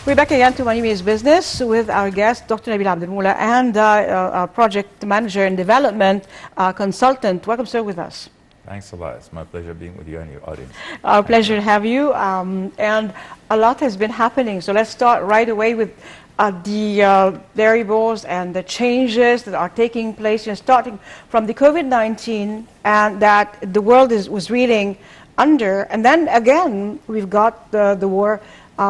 We're back again to Money Means Business with our guest, Dr. Nabil Abdel and our project manager and development consultant. Welcome, sir, with us. Thanks a lot. It's my pleasure being with you and your audience. Our pleasure to have you. And a lot has been happening. So let's start right away with the variables and the changes that are taking place, starting from the COVID-19 and that the world was reeling under. And then again, we've got the war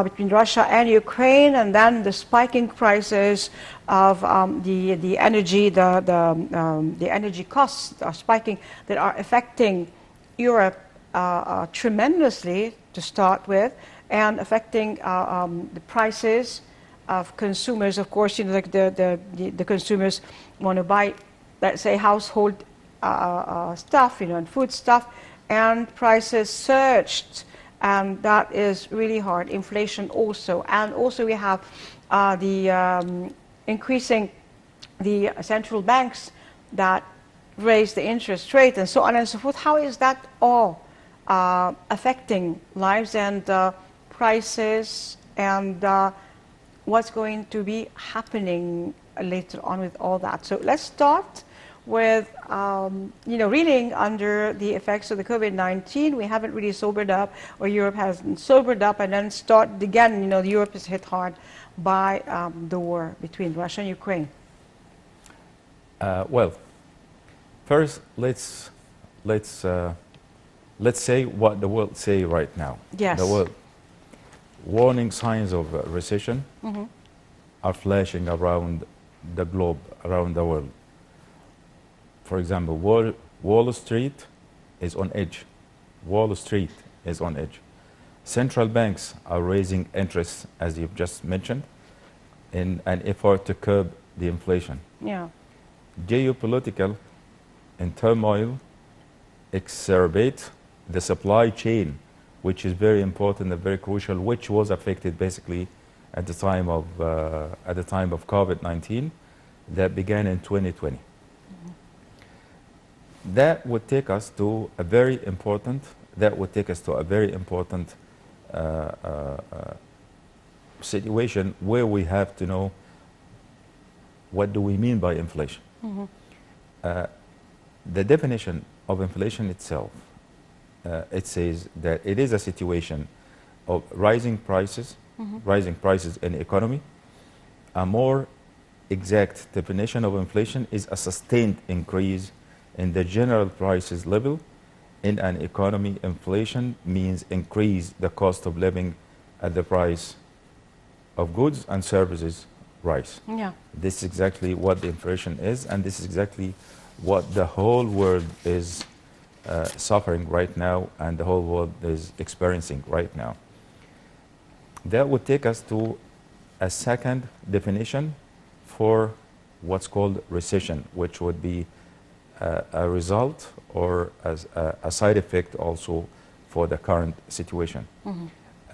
between Russia and Ukraine, and then the spiking prices of the energy, the energy costs are spiking that are affecting Europe tremendously to start with, and affecting the prices of consumers. Of course, like the consumers want to buy, let's say, household stuff, and food stuff, and prices surged. And that is really hard. Inflation also. And also we have the increasing the central banks that raise the interest rate and so on and so forth. How is that all affecting lives and prices, and what's going to be happening later on with all that? So let's start with, reeling under the effects of the COVID-19. We haven't really sobered up, or Europe hasn't sobered up, and then start again, Europe is hit hard by the war between Russia and Ukraine. Well, first, let's say what the world say right now. Yes. The world warning signs of recession are flashing around the globe, around the world. For example, Wall Street is on edge. Wall Street is on edge. Central banks are raising interest, as you've just mentioned, in an effort to curb the inflation. Yeah. Geopolitical and turmoil exacerbate the supply chain, which is very important and very crucial, which was affected basically at the time of COVID-19 that began in 2020. That would take us to a very important situation where we have to know what do we mean by inflation. The definition of inflation itself, it says that it is a situation of rising prices in the economy. A more exact definition of inflation is a sustained increase in the general prices level in an economy. Inflation means increase the cost of living at the price of goods and services rise. Yeah. This is exactly what the inflation is, and this is exactly what the whole world is suffering right now, and the whole world is experiencing right now. That would take us to a second definition for what's called recession, which would be a result or as a side effect also for the current situation.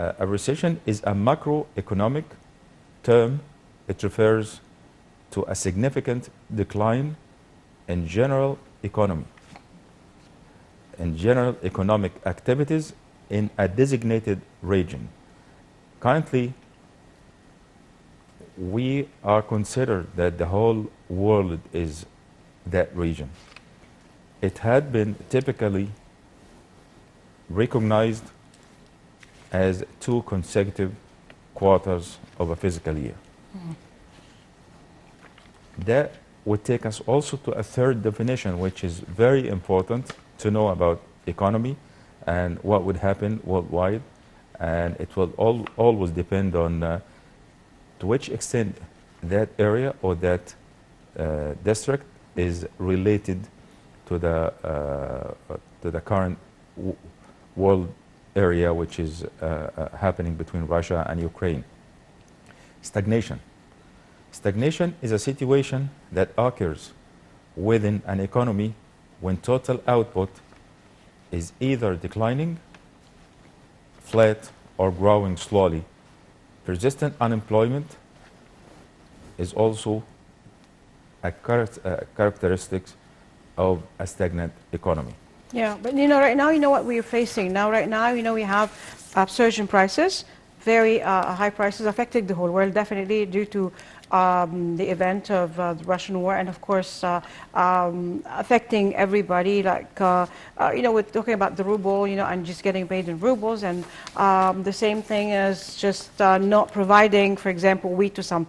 A recession is a macroeconomic term. It refers to a significant decline in general economy, in general economic activities in a designated region. Currently, we are considered that the whole world is that region. It had been typically recognized as 2 consecutive quarters of a fiscal year. That would take us also to a third definition, which is very important to know about economy and what would happen worldwide. And it will always depend on to which extent that area or that district is related to the current world area, which is happening between Russia and Ukraine. Stagnation. Stagnation is a situation that occurs within an economy when total output is either declining, flat, or growing slowly. Persistent unemployment is also a characteristic of a stagnant economy. Yeah, but right now, what we're facing now. Right now, we have surge in prices, very high prices affecting the whole world, definitely due to the event of the Russian war, and of course affecting everybody. Like we're talking about the ruble, and just getting paid in rubles, and the same thing as just not providing, for example, wheat to some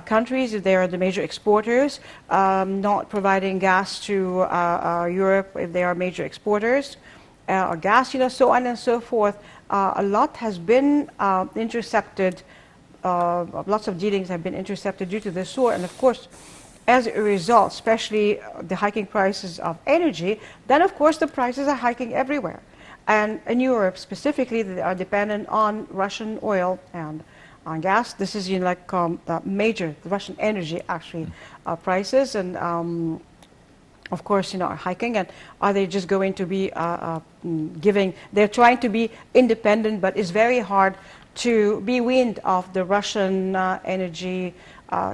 countries if they are the major exporters, not providing gas to Europe if they are major exporters. Or gas, so on and so forth. A lot has been intercepted. Lots of dealings have been intercepted due to this war, and of course, as a result, especially the hiking prices of energy, then of course the prices are hiking everywhere. And in Europe specifically, they are dependent on Russian oil and on gas. This is like major the Russian energy actually prices, and of course, are hiking, and are they just going to be giving? They're trying to be independent, but it's very hard to be weaned off the Russian energy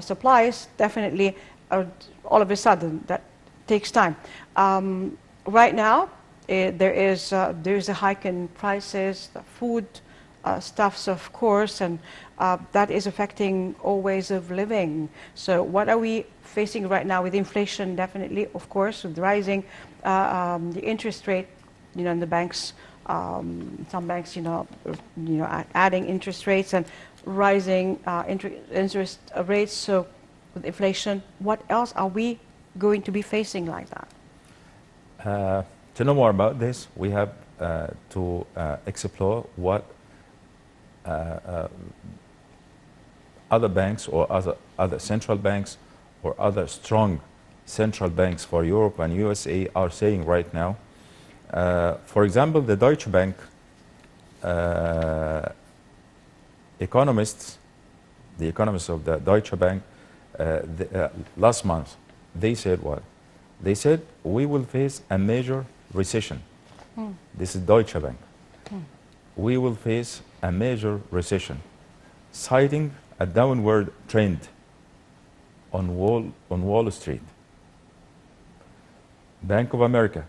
supplies. Definitely, all of a sudden, that takes time. Right now, there's a hike in prices, the food stuffs, of course, and that is affecting all ways of living. So what are we facing right now with inflation? Definitely, of course, with rising the interest rate, in the banks, some banks, adding interest rates and rising interest rates. So with inflation, what else are we going to be facing like that? To know more about this, we have to explore what other banks or other central banks or other strong central banks for Europe and USA are saying right now. For example, the Deutsche Bank economists, the economists of the Deutsche Bank, last month, they said what? They said we will face a major recession. This is Deutsche Bank. We will face a major recession, citing a downward trend on Wall Street. Bank of America,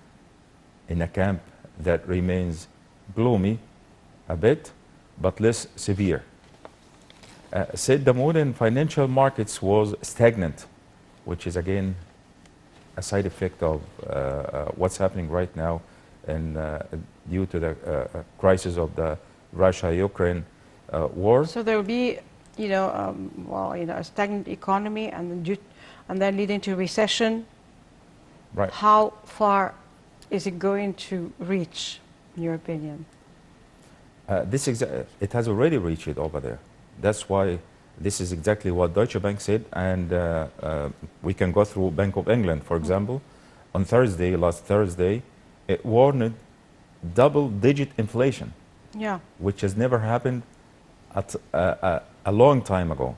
in a camp that remains gloomy a bit, but less severe, said the mood in financial markets was stagnant, which is again a side effect of what's happening right now, and due to the crisis of the Russia-Ukraine war. So there will be, a stagnant economy, and then leading to recession. Right. How far is it going to reach, in your opinion? It has already reached it over there. That's why this is exactly what Deutsche Bank said, and we can go through Bank of England, for example. On Thursday, last Thursday, it warned double-digit inflation, which has never happened at a long time ago.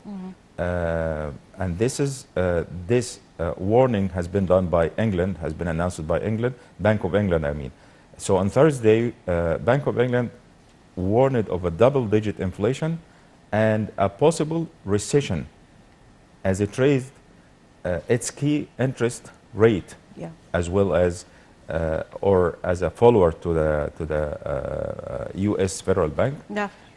And this warning has been done by England, has been announced by England, Bank of England, I mean. So on Thursday, Bank of England warned of a double-digit inflation and a possible recession as it raised its key interest rate, as well as or as a follower to the U.S. Federal Bank,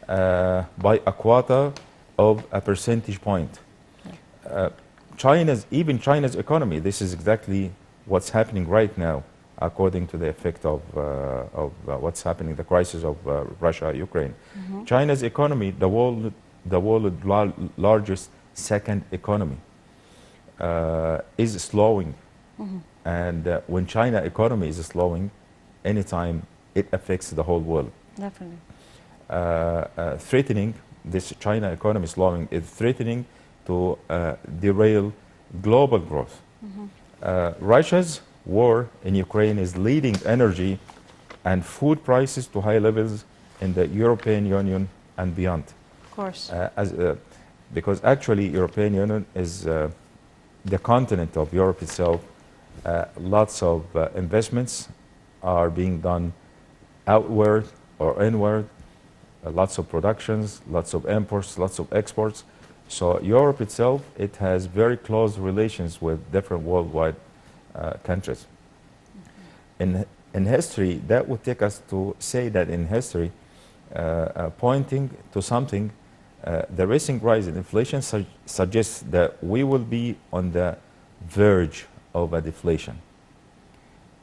by a quarter of a percentage point. China's economy, this is exactly what's happening right now, according to the effect of what's happening, the crisis of Russia-Ukraine. China's economy, the world's largest second economy, is slowing. And when China economy is slowing, anytime it affects the whole world. Definitely. Threatening, this China economy slowing is threatening to derail global growth. Russia's war in Ukraine is leading energy and food prices to high levels in the European Union and beyond. Of course. Because actually European Union is the continent of Europe itself. Lots of investments are being done outward or inward, lots of productions, lots of imports, lots of exports. So Europe itself, it has very close relations with different worldwide countries. In history, that would take us to say that in history, pointing to something The recent rise in inflation suggests that we will be on the verge of a deflation.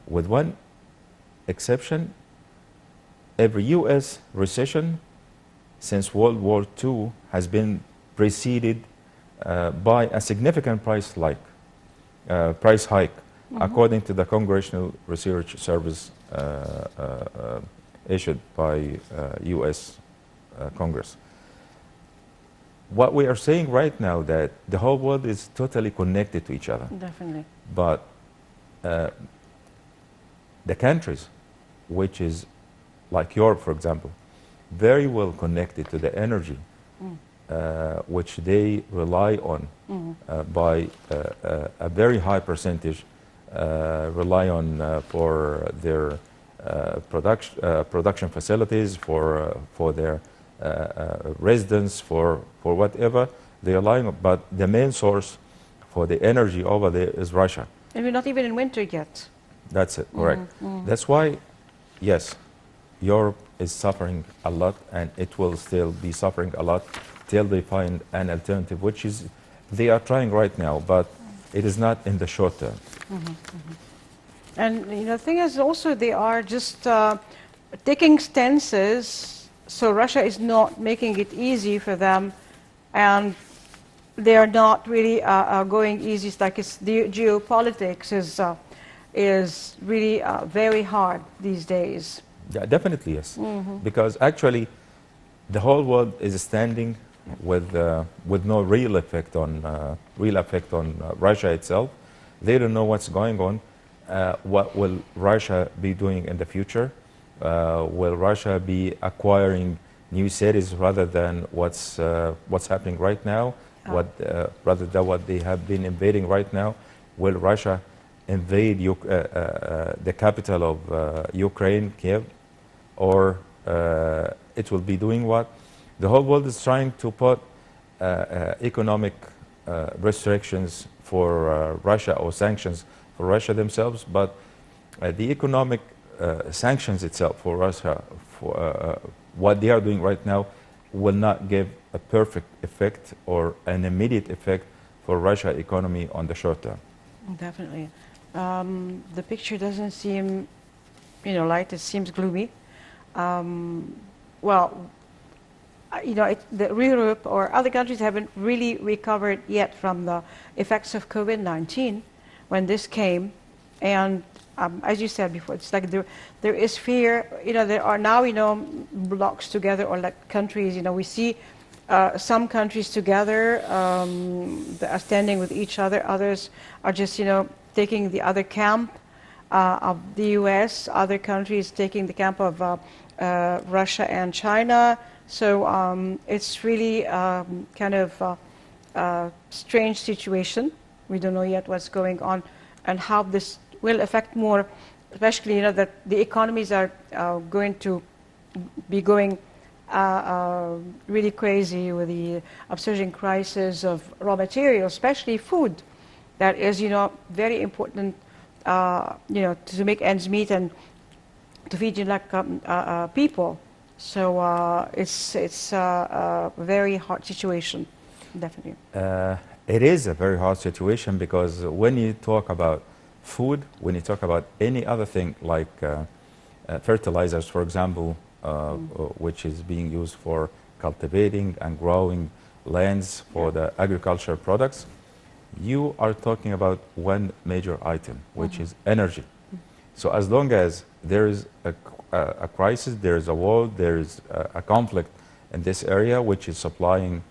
With one exception, every U.S. recession since World War II has been preceded by a significant price hike, according to the Congressional Research Service issued by U.S. Congress. What we are saying right now that the whole world is totally connected to each other. Definitely. But the countries, which is like Europe, for example, very well connected to the energy, which they rely on by a very high percentage, rely on for their production facilities, for their residents, for whatever they are relying on. But the main source for the energy over there is Russia. And we're not even in winter yet. That's it, correct. That's why, yes, Europe is suffering a lot, and it will still be suffering a lot till they find an alternative, which is they are trying right now, but it is not in the short term. And the thing is also they are just taking stances, so Russia is not making it easy for them, and they are not really going easy. It's like the geopolitics is really very hard these days. Yeah, definitely, yes. Because actually, the whole world is standing with no real effect on Russia itself. They don't know what's going on. What will Russia be doing in the future? Will Russia be acquiring new cities rather than what's happening right now? Rather than what they have been invading right now? Will Russia invade the capital of Ukraine, Kiev, or it will be doing what? The whole world is trying to put economic restrictions for Russia, or sanctions for Russia themselves, but the economic sanctions itself for Russia, for what they are doing right now, will not give a perfect effect or an immediate effect for Russia economy on the short term. Definitely. The picture doesn't seem, light. It seems gloomy. Europe or other countries haven't really recovered yet from the effects of COVID-19 when this came. And as you said before, it's like there is fear. There are now, blocks together, or like countries. We see some countries together that are standing with each other. Others are just, taking the other camp of the U.S. Other countries taking the camp of Russia and China. So it's really kind of a strange situation. We don't know yet what's going on and how this will affect more, especially that the economies are going to be going really crazy with the upsurging prices of raw materials, especially food. That is, very important, to make ends meet and to feed people. So it's a very hard situation, definitely. It is a very hard situation, because when you talk about food, when you talk about any other thing like fertilizers, for example, which is being used for cultivating and growing lands for the agricultural products, you are talking about one major item, which is energy. So as long as there is a crisis, there is a war, there is a conflict in this area, which is supplying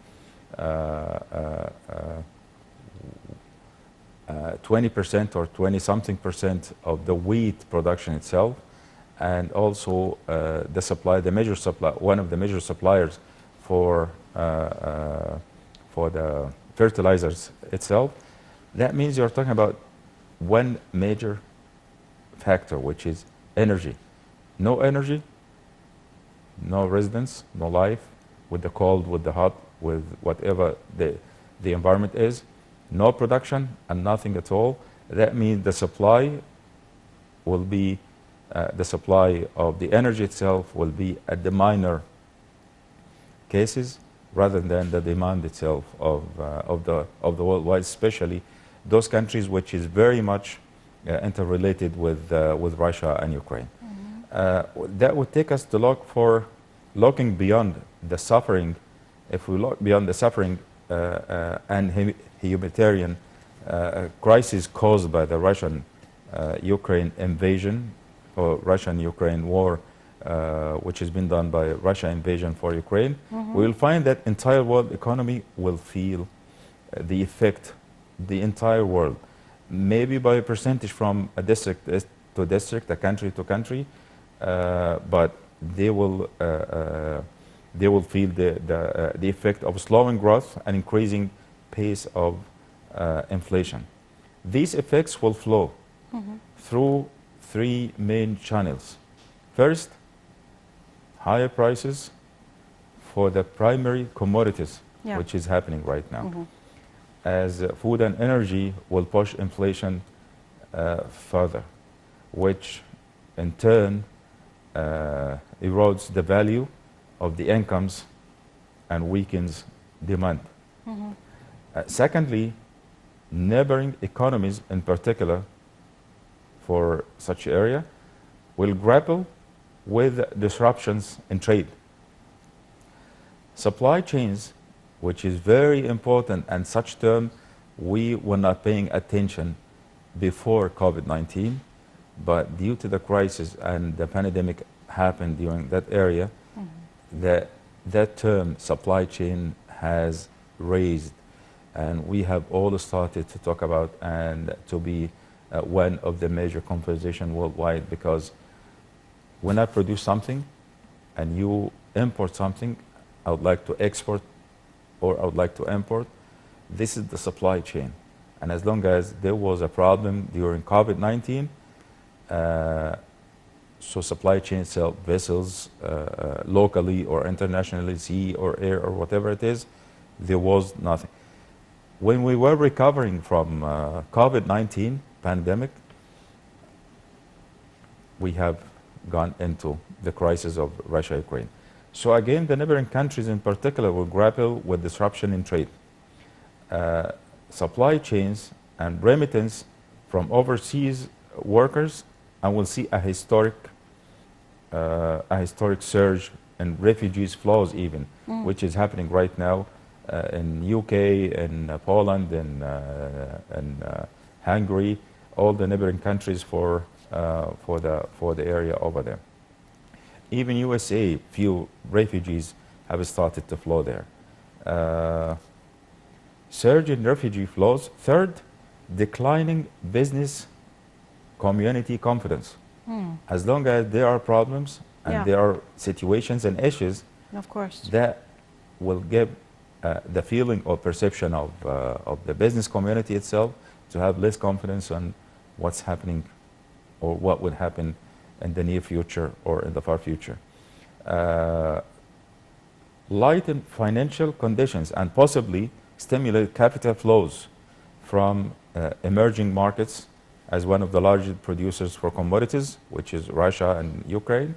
20% or 20-something percent of the wheat production itself, and also one of the major suppliers for the fertilizers itself. That means you're talking about one major factor, which is energy. No energy, no residence, no life, with the cold, with the hot, with whatever the environment is. No production and nothing at all. That means the supply will be, the supply of the energy itself will be at the minor cases, rather than the demand itself of the worldwide, especially those countries which is very much interrelated with Russia and Ukraine. That would take us to look for looking beyond the suffering. If we look beyond the suffering and humanitarian crisis caused by the Russian-Ukraine invasion or Russian-Ukraine war, which has been done by Russia invasion for Ukraine, we will find that entire world economy will feel the effect, the entire world, maybe by a percentage from a district to district, a country to country, but they will feel the effect of slowing growth and increasing pace of inflation. These effects will flow through three main channels. First, higher prices for the primary commodities, which is happening right now. As food and energy will push inflation further, which in turn erodes the value of the incomes and weakens demand. Secondly, neighboring economies in particular for such area will grapple with disruptions in trade. Supply chains, which is very important, and such term we were not paying attention before COVID-19, but due to the crisis and the pandemic happened during that area, that term supply chain has raised, and we have all started to talk about and to be one of the major conversation worldwide, because when I produce something and you import something, I would like to export or I would like to import. This is the supply chain. And as long as there was a problem during COVID-19, so supply chain itself, vessels, locally or internationally, sea or air or whatever it is, there was nothing. When we were recovering from COVID-19 pandemic, we have gone into the crisis of Russia-Ukraine. So again, the neighboring countries in particular will grapple with disruption in trade. Supply chains and remittance from overseas workers, and we'll see a historic surge in refugees flows even, which is happening right now in UK, in Poland, in Hungary, all the neighboring countries for the area over there. Even USA, few refugees have started to flow there. Surge in refugee flows. Third, declining business community confidence. As long as there are problems and there are situations and issues, of course, that will give the feeling or perception of the business community itself to have less confidence on what's happening or what would happen in the near future or in the far future. Lighten financial conditions and possibly stimulate capital flows from emerging markets as one of the largest producers for commodities, which is Russia and Ukraine.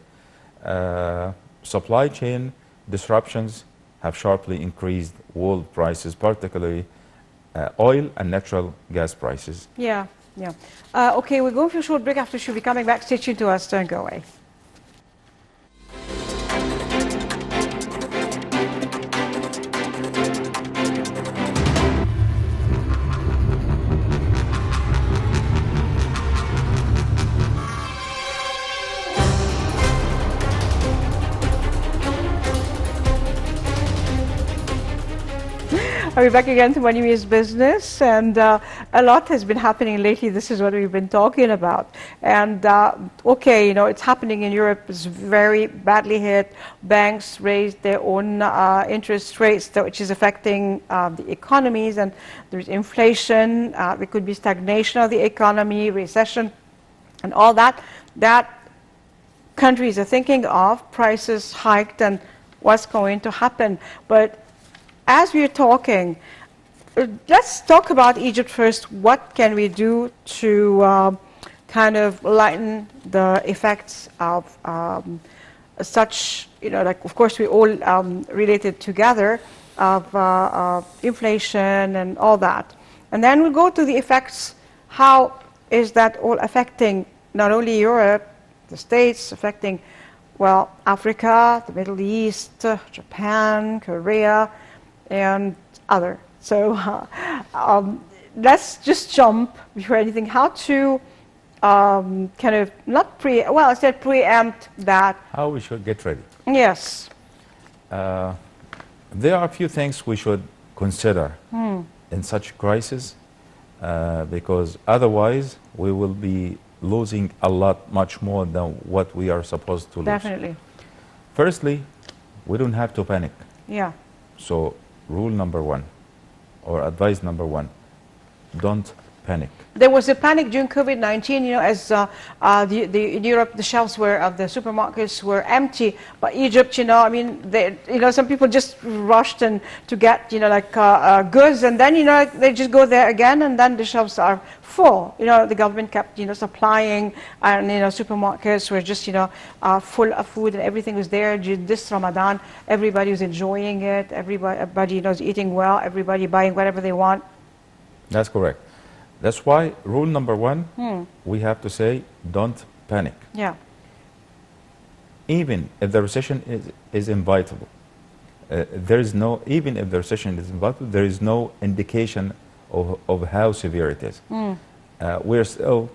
Supply chain disruptions have sharply increased world prices, particularly oil and natural gas prices. Yeah. Okay, we're going for a short break. After she'll be coming back. Stay tuned to us. Don't go away. We're back again to Money Means Business, and a lot has been happening lately. This is what we've been talking about. And okay, it's happening in Europe. It's very badly hit. Banks raised their own interest rates, which is affecting the economies, and there's inflation. There could be stagnation of the economy, recession, and all that. That countries are thinking of, prices hiked, and what's going to happen. But as we're talking, let's talk about Egypt first. What can we do to kind of lighten the effects of such, like, of course, we all related together. of inflation and all that. And then we go to the effects. How is that all affecting not only Europe, the States, affecting, well, Africa, the Middle East, Japan, Korea, and other. So let's just jump before anything. How to kind of not I said preempt that. How we should get ready. Yes. There are a few things we should consider in such crisis, because otherwise we will be losing a lot, much more than what we are supposed to lose. Definitely. Firstly, we don't have to panic. Yeah. So rule number one, or advice number one, don't panic. There was a panic during COVID-19, you know, as in Europe, the shelves of the supermarkets were empty. But Egypt, you know, I mean, some people just rushed to get, you know, like goods, and then, you know, they just go there again, and then the shelves are full. You know, the government kept, you know, supplying, and, you know, supermarkets were just, you know, full of food, and everything was there. This Ramadan, everybody was enjoying it. Everybody, you know, is eating well. Everybody buying whatever they want. That's correct. That's why rule number one, we have to say, don't panic. Yeah. Even if the recession is inevitable, even if the recession is inevitable, there is no indication of how severe it is. We're still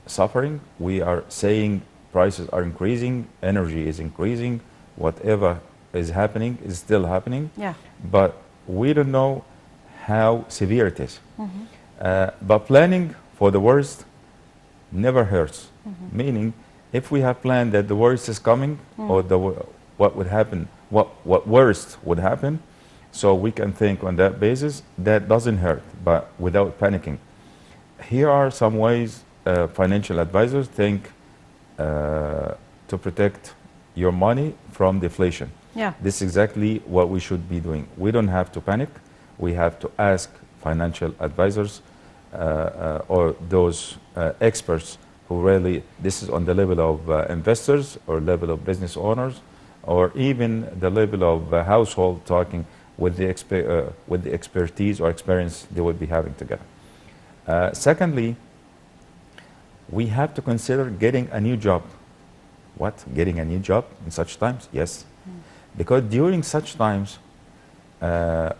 suffering. We are saying prices are increasing, energy is increasing, whatever is happening is still happening. Yeah. But we don't know how severe it is. But planning for the worst never hurts. Meaning, if we have planned that the worst is coming, or what would happen, what worst would happen, so we can think on that basis, that doesn't hurt, but without panicking. Here are some ways financial advisors think to protect your money from deflation. Yeah. This is exactly what we should be doing. We don't have to panic. We have to ask financial advisors or those experts who really, this is on the level of investors or level of business owners, or even the level of household, talking with the expertise or experience they would be having together. Secondly, we have to consider getting a new job. What? Getting a new job in such times? Yes. Because during such times,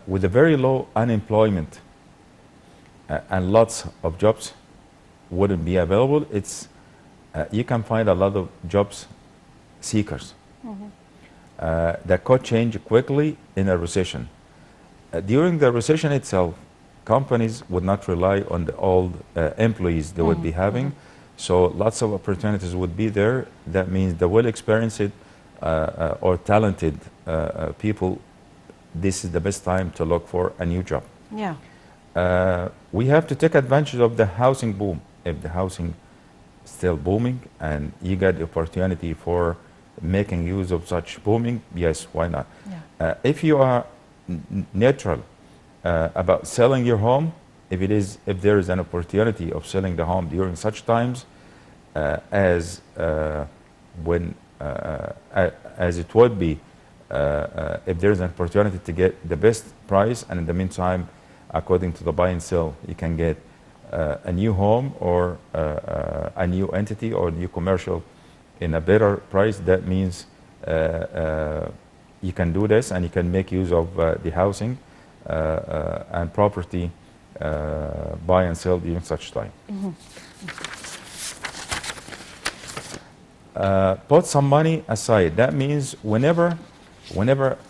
with a very low unemployment and lots of jobs wouldn't be available, you can find a lot of jobs seekers. That could change quickly in a recession. During the recession itself, companies would not rely on the old employees they would be having, so lots of opportunities would be there. That means the well-experienced or talented people, this is the best time to look for a new job. Yeah. We have to take advantage of the housing boom. If the housing is still booming and you get the opportunity for making use of such booming, yes, why not? Yeah. If you are neutral about selling your home, if there is an opportunity of selling the home during such times, as it would be, if there is an opportunity to get the best price, and in the meantime, according to the buy and sell, you can get a new home or a new entity or a new commercial in a better price, that means you can do this and you can make use of the housing and property buy and sell during such time. Put some money aside. That means whenever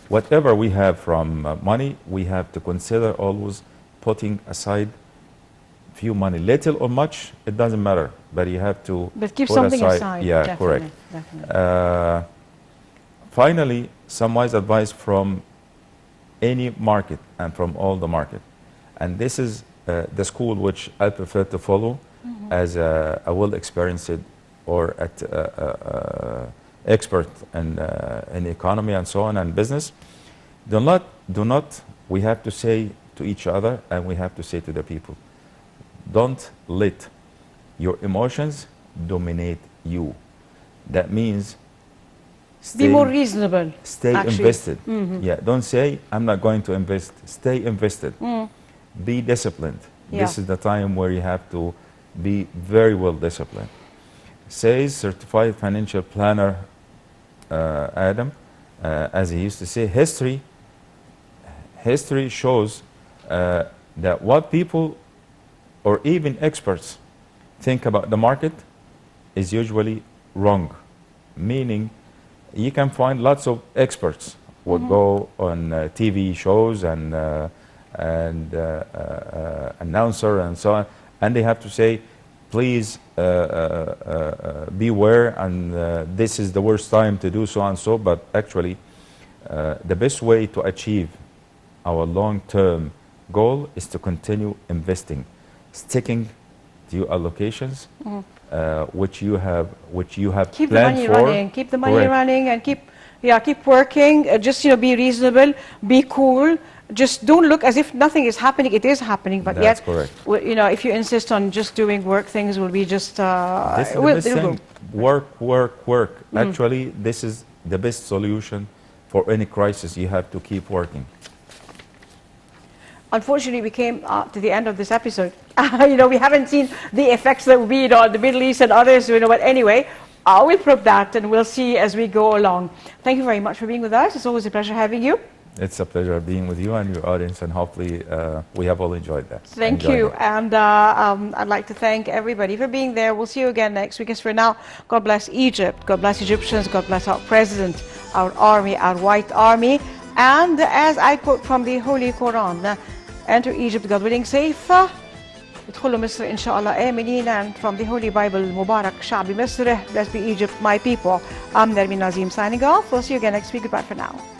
whatever we have from money, we have to consider always putting aside few money, little or much, it doesn't matter, but you have to but keep put something aside. Yeah, Definitely, correct. Definitely. Finally, some wise advice from any market and from all the market, and this is the school which I prefer to follow as a well-experienced or expert in economy and so on and business. Do not. We have to say to each other, and we have to say to the people, don't let your emotions dominate you. That means Be more reasonable. Stay actually. invested. Yeah, don't say, I'm not going to invest. Stay invested. Be disciplined. Yeah. This is the time where you have to be very well disciplined. Says certified financial planner Adam, as he used to say, history shows that what people or even experts think about the market is usually wrong. Meaning, you can find lots of experts would go on TV shows and announcer and so on, and they have to say, please beware, and this is the worst time to do so and so. But actually, the best way to achieve our long-term goal is to continue investing, sticking to your allocations, which you have Keep the planned money for. running. Keep the money Correct. running, and keep working. Just be reasonable. Be cool. Just don't look as if nothing is happening. It is happening, but That's yet, correct. if you insist on just doing work, things will be just. This is the best thing. Work. Actually, this is the best solution for any crisis. You have to keep working. Unfortunately, we came to the end of this episode. We haven't seen the effects that will be on the Middle East and others. But anyway, we'll probe that, and we'll see as we go along. Thank you very much for being with us. It's always a pleasure having you. It's a pleasure being with you and your audience, and hopefully we have all enjoyed that. Thank you. And I'd like to thank everybody for being there. We'll see you again next week. As for now, God bless Egypt. God bless Egyptians. God bless our president, our army, our white army. And as I quote from the Holy Quran, enter Egypt, God willing, safe. ادخلوا مصر إن شاء الله آمنين. And from the Holy Bible, Mubarak شعب مصر, blessed be Egypt, my people. I'm Nermin Nazim signing off. We'll see you again next week. Goodbye for now.